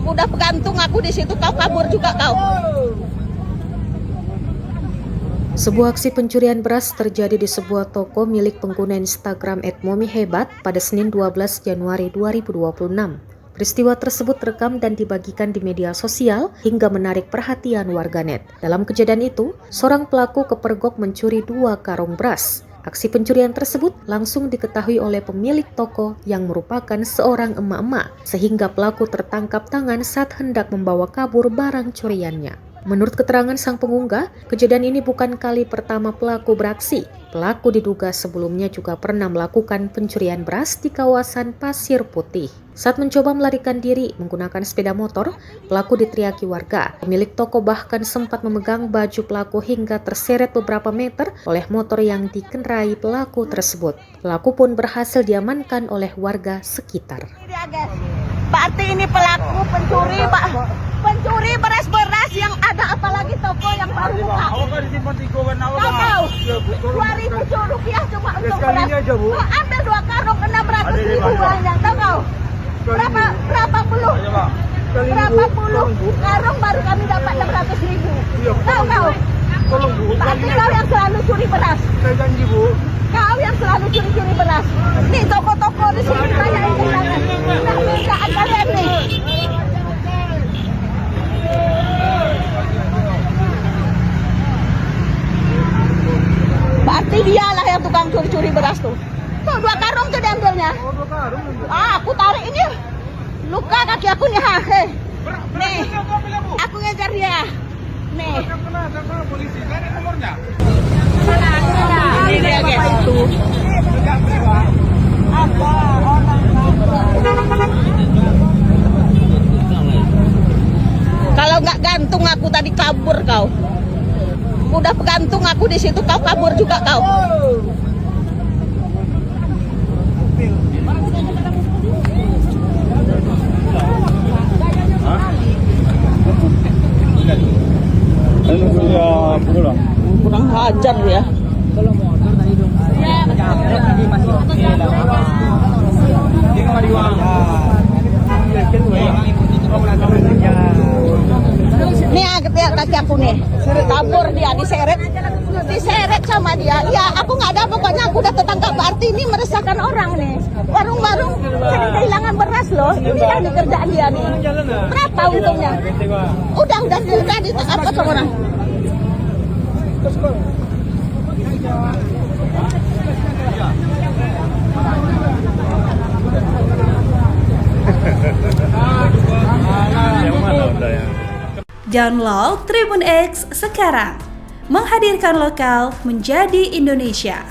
Udah pegantung aku di situ, kau kabur juga kau. Sebuah aksi pencurian beras terjadi di sebuah toko milik pengguna Instagram @momihebat pada Senin 12 Januari 2026. Peristiwa tersebut terekam dan dibagikan di media sosial hingga menarik perhatian warganet. Dalam kejadian itu, seorang pelaku kepergok mencuri 2 karung beras. Aksi pencurian tersebut langsung diketahui oleh pemilik toko yang merupakan seorang emak-emak, sehingga pelaku tertangkap tangan saat hendak membawa kabur barang curiannya. Menurut keterangan sang pengunggah, kejadian ini bukan kali pertama pelaku beraksi. Pelaku diduga sebelumnya juga pernah melakukan pencurian beras di kawasan Pasir Putih. Saat mencoba melarikan diri menggunakan sepeda motor, pelaku diteriaki warga. Pemilik toko bahkan sempat memegang baju pelaku hingga terseret beberapa meter oleh motor yang dikendarai pelaku tersebut. Pelaku pun berhasil diamankan oleh warga sekitar. Berarti ini pelaku pencuri beras-beras yang ada, apalagi toko yang baru buka. Kau tahu, 2.000 rupiah cuma untuk beras. Ambil 2 karung 600.000 uangnya, tahu kau? Berapa puluh karung baru kami dapat 600.000. Tahu kau? Berarti kau yang selalu curi beras. Kau yang selalu curi beras. Nih toko-toko di sini banyak yang kehilangan. Nah, kalian nih. Berarti dialah yang tukang curi beras tuh. Tuh 2 karung tuh diambilnya. Aku tarik ini. Luka kaki aku nih. Nih. Aku ngejar dia. Nih. Ini dia guys. Itu. Kalau nggak gantung aku tadi kabur kau. Udah pegantung aku di situ, kau kabur juga kau. Kurang hajar ya. Nih kaki aku nih, kabur dia, diseret sama dia. Ya aku nggak ada, pokoknya aku udah tertangkap. Berarti ini meresahkan orang nih. Warung-warung sering kehilangan beras loh. Ini yang dikerjaan dia nih. Berapa untungnya? Udah ditangkap sama orang. Download Tribun X sekarang, menghadirkan lokal menjadi Indonesia.